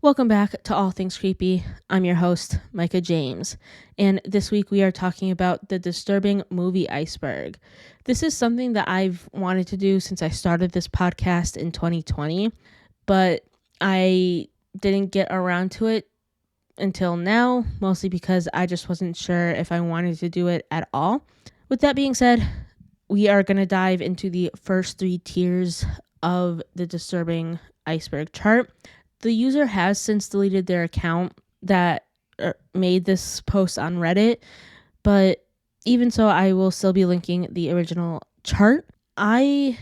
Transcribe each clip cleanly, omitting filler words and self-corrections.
Welcome back to All Things Creepy. I'm your host, Micah James, and this week we are talking about the disturbing movie Iceberg. This is something that I've wanted to do since I started this podcast in 2020, but I didn't get around to it until now, mostly because I just wasn't sure if I wanted to do it at all. With that being said, we are going to dive into the first three tiers of the disturbing iceberg chart. The user has since deleted their account that made this post on Reddit, but even so, I will still be linking the original chart. I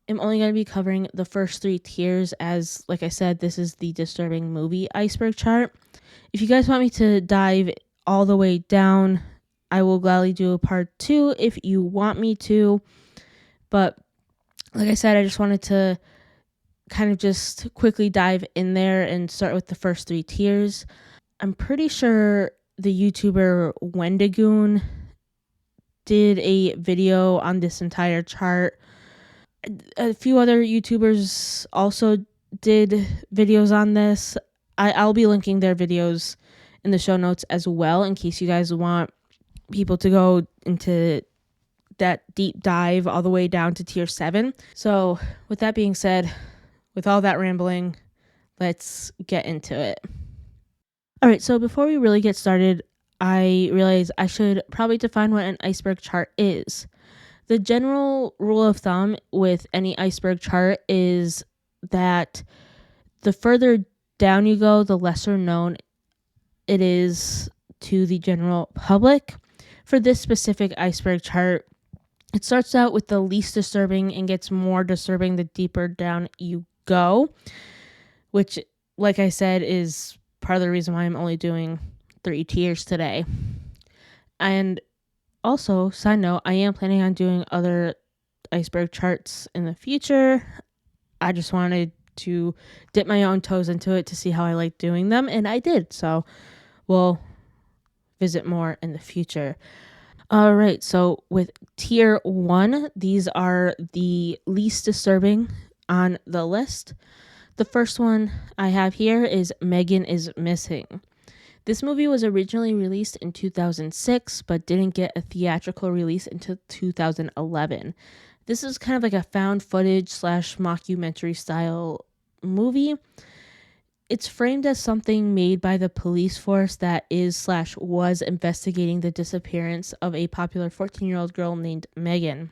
am only going to be covering the first three tiers as, like I said, this is the disturbing movie iceberg chart. If you guys want me to dive all the way down, I will gladly do a part 2 if you want me to. But like I said, I just wanted to kind of just quickly dive in there and start with the first three tiers. I'm pretty sure the YouTuber Wendigoon did a video on this entire chart. A few other YouTubers also did videos on this. I'll be linking their videos in the show notes as well in case you guys want people to go into that deep dive all the way down to tier 7. So with that being said, with all that rambling, let's get into it. All right, so before we really get started, I realize I should probably define what an iceberg chart is. The general rule of thumb with any iceberg chart is that the further down you go, the lesser known it is to the general public. For this specific iceberg chart, it starts out with the least disturbing and gets more disturbing the deeper down you go, which, like I said, is part of the reason why I'm only doing 3 tiers today. And also, side note, I am planning on doing other iceberg charts in the future. I just wanted to dip my own toes into it to see how I like doing them, and I did. So we'll visit more in the future. All right, so with tier 1, these are the least disturbing on the list. The first one I have here is Megan is Missing. This movie was originally released in 2006, but didn't get a theatrical release until 2011. This is kind of like a found footage / mockumentary style movie. It's framed as something made by the police force that is / was investigating the disappearance of a popular 14-year-old girl named Megan.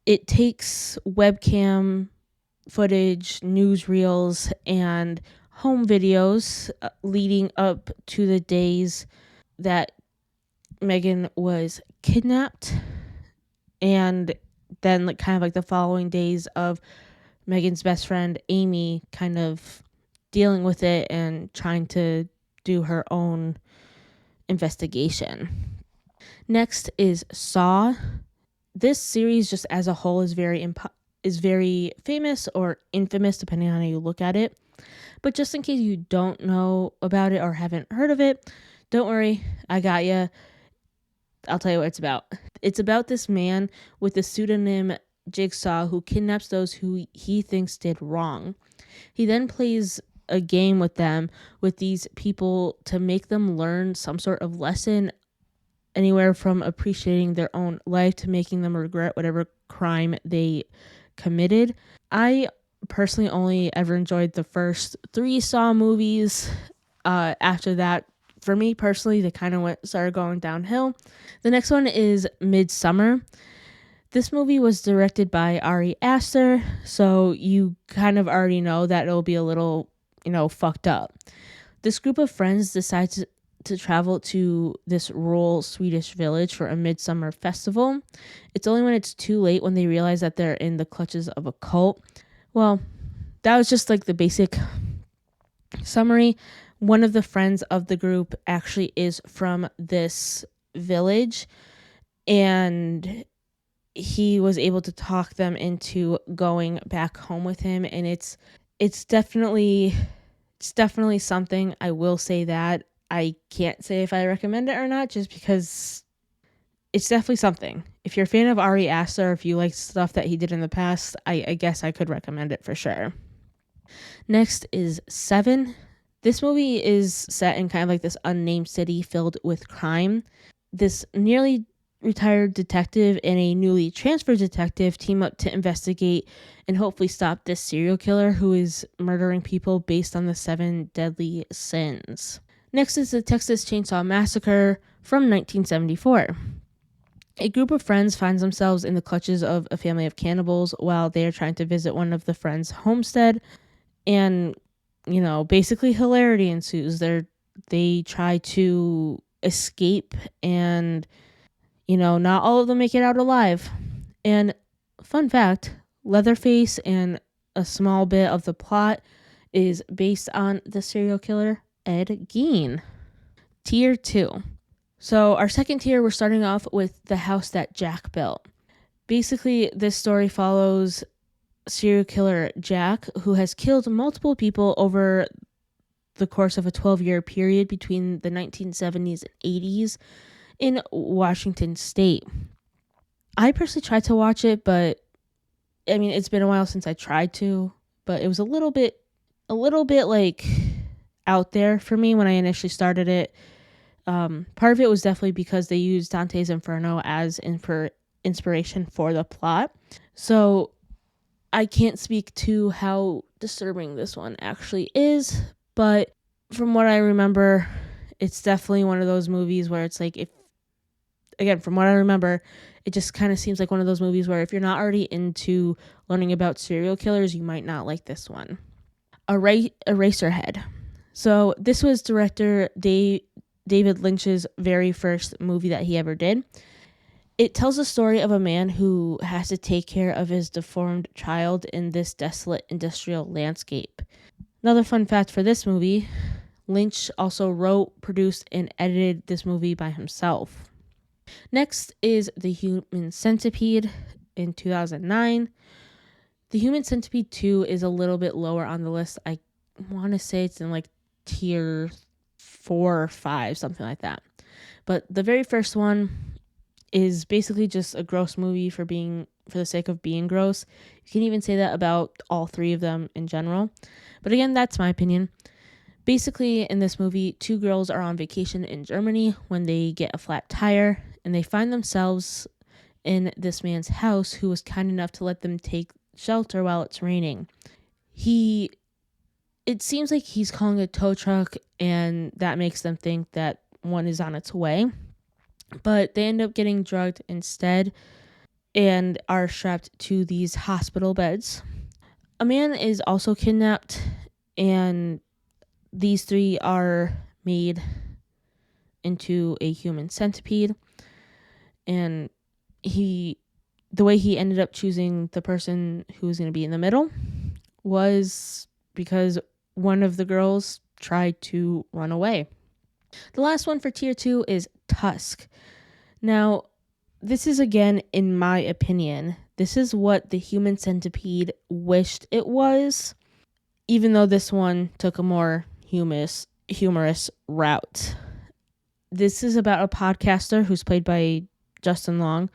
It takes webcam footage, newsreels, and home videos leading up to the days that Megan was kidnapped, and then the following days of Megan's best friend Amy kind of dealing with it and trying to do her own investigation. Next is Saw. This series just as a whole is very famous or infamous depending on how you look at it. But just in case you don't know about it or haven't heard of it, don't worry, I got you. I'll tell you what it's about. It's about this man with the pseudonym Jigsaw who kidnaps those who he thinks did wrong. He then plays a game with them, with these people, to make them learn some sort of lesson, anywhere from appreciating their own life to making them regret whatever crime they committed. I personally only ever enjoyed the first 3 Saw movies. After that, for me personally, they kind of started going downhill. The next one is Midsummer. This movie was directed by Ari Aster, so you kind of already know that it'll be a little, fucked up. This group of friends decides to travel to this rural Swedish village for a midsummer festival. It's only when it's too late when they realize that they're in the clutches of a cult. Well, that was just the basic summary. One of the friends of the group actually is from this village, and he was able to talk them into going back home with him, and it's definitely something. I will say that. I can't say if I recommend it or not, just because it's definitely something. If you're a fan of Ari Aster, if you like stuff that he did in the past, I guess I could recommend it for sure. Next is 7. This movie is set in kind of like this unnamed city filled with crime. This nearly retired detective and a newly transferred detective team up to investigate and hopefully stop this serial killer who is murdering people based on the 7 deadly sins. Next is the Texas Chainsaw Massacre from 1974. A group of friends finds themselves in the clutches of a family of cannibals while they are trying to visit one of the friends' homestead, and basically hilarity ensues. They try to escape, and not all of them make it out alive. And fun fact, Leatherface and a small bit of the plot is based on the serial killer Ed Gein. Tier 2. So our second tier, we're starting off with the house that Jack built. Basically, this story follows serial killer Jack, who has killed multiple people over the course of a 12-year period between the 1970s and 80s in Washington state. I personally tried to watch it, but I mean, it's been a while since I tried to, but it was a little bit like out there for me when I initially started it. Part of it was definitely because they used Dante's Inferno as inspiration for the plot. So I can't speak to how disturbing this one actually is, but from what I remember, it's definitely one of those movies where it's like, from what I remember, it just kind of seems like one of those movies where if you're not already into learning about serial killers, you might not like this one. Eraserhead. So this was director David Lynch's very first movie that he ever did. It tells the story of a man who has to take care of his deformed child in this desolate industrial landscape. Another fun fact for this movie, Lynch also wrote, produced, and edited this movie by himself. Next is The Human Centipede in 2009. The Human Centipede 2 is a little bit lower on the list. I want to say it's in like tier 4 or 5, something like that. But the very first one is basically just a gross movie for the sake of being gross. You can even say that about all 3 of them in general. But again, that's my opinion. Basically, in this movie, 2 girls are on vacation in Germany when they get a flat tire, and they find themselves in this man's house who was kind enough to let them take shelter while it's raining. It seems like he's calling a tow truck, and that makes them think that one is on its way. But they end up getting drugged instead and are strapped to these hospital beds. A man is also kidnapped, and these 3 are made into a human centipede. And the way he ended up choosing the person who was going to be in the middle was because one of the girls tried to run away. The last one for tier 2 is Tusk. Now, this is, again, in my opinion, this is what the Human Centipede wished it was, even though this one took a more humorous route. This is about a podcaster who's played by Justin Long,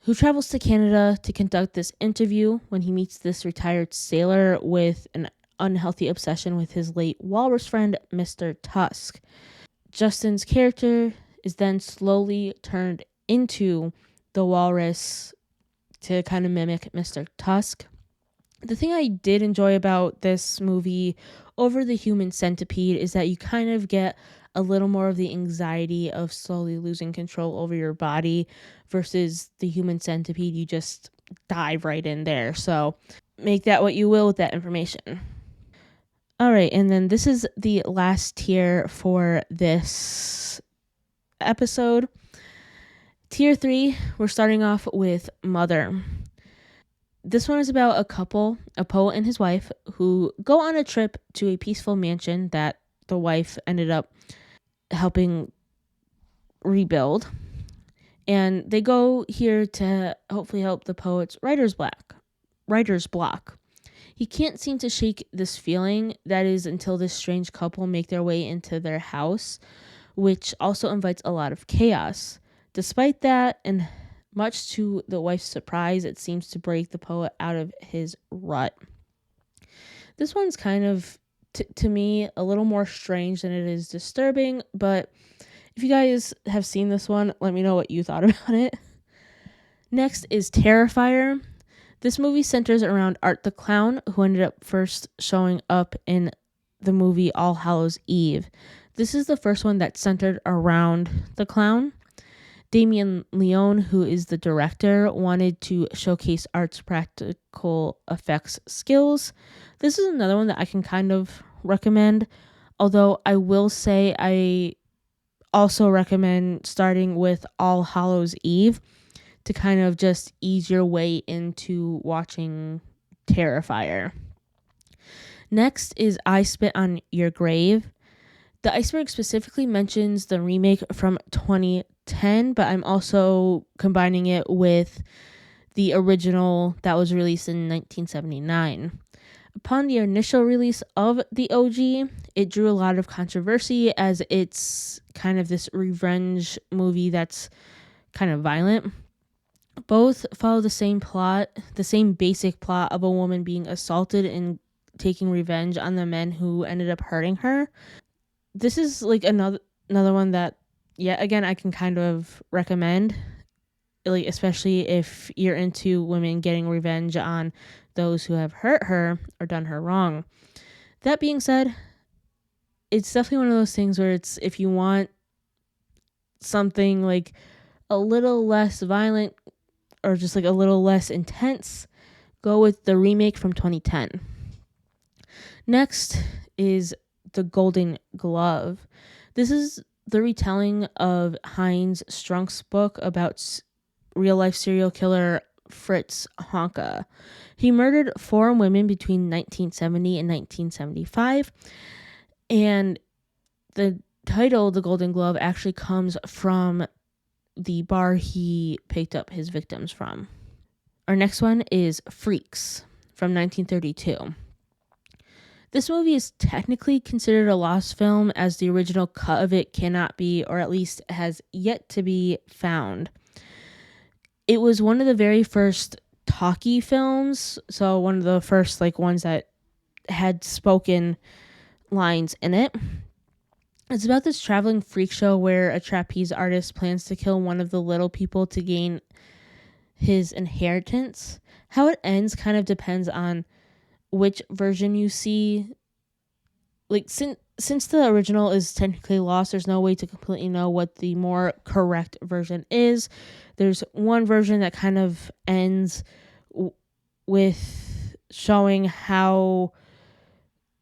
who travels to Canada to conduct this interview when he meets this retired sailor with an unhealthy obsession with his late walrus friend, Mr. Tusk. Justin's character is then slowly turned into the walrus to kind of mimic Mr. Tusk. The thing I did enjoy about this movie over the Human Centipede is that you kind of get a little more of the anxiety of slowly losing control over your body versus the Human Centipede. You just dive right in there. So make that what you will with that information. All right, and then this is the last tier for this episode. Tier 3, we're starting off with Mother. This one is about a couple, a poet and his wife, who go on a trip to a peaceful mansion that the wife ended up helping rebuild. And they go here to hopefully help the poet's writer's block. He can't seem to shake this feeling that is until this strange couple make their way into their house, which also invites a lot of chaos. Despite that, and much to the wife's surprise, it seems to break the poet out of his rut. This one's kind of, to me a little more strange than it is disturbing, but if you guys have seen this one, let me know what you thought about it. Next is Terrifier. This movie centers around Art the Clown, who ended up first showing up in the movie All Hallows Eve. This is the first one that centered around the clown. Damien Leone, who is the director, wanted to showcase Art's practical effects skills. This is another one that I can kind of recommend, although I will say I also recommend starting with All Hallows Eve to kind of just ease your way into watching Terrifier. Next is I Spit on Your Grave. The Iceberg specifically mentions the remake from 2010, but I'm also combining it with the original that was released in 1979. Upon the initial release of the OG, it drew a lot of controversy as it's kind of this revenge movie that's kind of violent. Both follow the same plot, the same basic plot of a woman being assaulted and taking revenge on the men who ended up hurting her. This is like another one that, yeah, again, I can kind of recommend, like especially if you're into women getting revenge on those who have hurt her or done her wrong. That being said, it's definitely one of those things where it's, if you want something like a little less violent or just like a little less intense, go with the remake from 2010. Next is The Golden Glove. This is the retelling of Heinz Strunk's book about real-life serial killer Fritz Honka. He murdered 4 women between 1970 and 1975, and the title, The Golden Glove, actually comes from the bar he picked up his victims from. Our next one is Freaks from 1932. This movie is technically considered a lost film as the original cut of it cannot be, or at least has yet to be found. It was one of the very first talkie films, so one of the first like ones that had spoken lines in it. It's about this traveling freak show where a trapeze artist plans to kill one of the little people to gain his inheritance. How it ends kind of depends on which version you see. Like since the original is technically lost, there's no way to completely know what the more correct version is. There's one version that kind of ends with showing how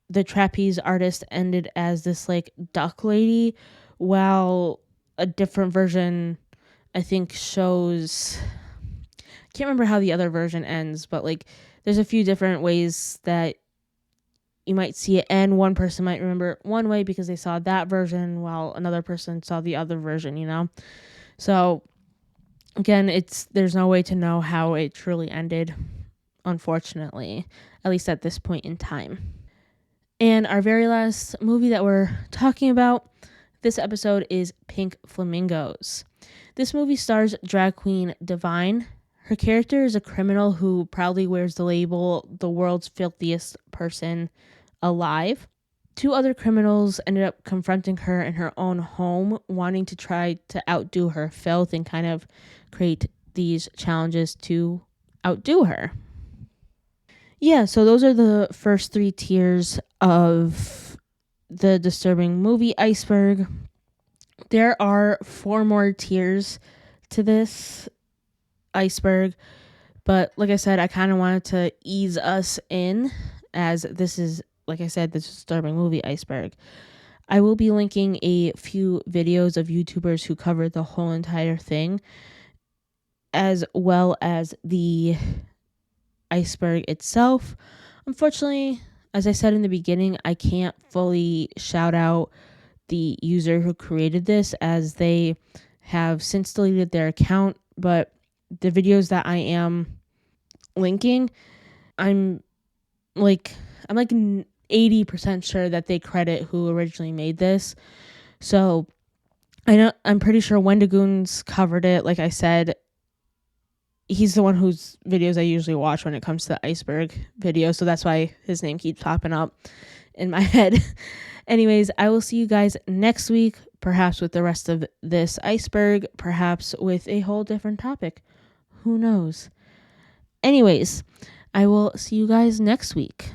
the trapeze artist ended as this like duck lady, while a different version I think shows, I can't remember how the other version ends, but like there's a few different ways that you might see it, and one person might remember one way because they saw that version while another person saw the other version, you know? So again, there's no way to know how it truly ended, unfortunately, at least at this point in time. And our very last movie that we're talking about this episode is Pink Flamingos. This movie stars drag queen Divine. Her character is a criminal who proudly wears the label the world's filthiest person alive. 2 other criminals ended up confronting her in her own home, wanting to try to outdo her filth and kind of create these challenges to outdo her. Yeah, so those are the first 3 tiers of the disturbing movie iceberg. There are 4 more tiers to this iceberg, but like I said, I kind of wanted to ease us in, as this is, like I said, the disturbing movie iceberg. I will be linking a few videos of YouTubers who covered the whole entire thing, as well as the iceberg itself. Unfortunately, as I said in the beginning, I can't fully shout out the user who created this, as they have since deleted their account, but the videos that I am linking, I'm like 80% sure that they credit who originally made this. So I'm pretty sure Wendigoons covered it. Like I said, he's the one whose videos I usually watch when it comes to the iceberg video, so that's why his name keeps popping up. in my head. Anyways, I will see you guys next week, perhaps with the rest of this iceberg, perhaps with a whole different topic. Who knows? Anyways, I will see you guys next week.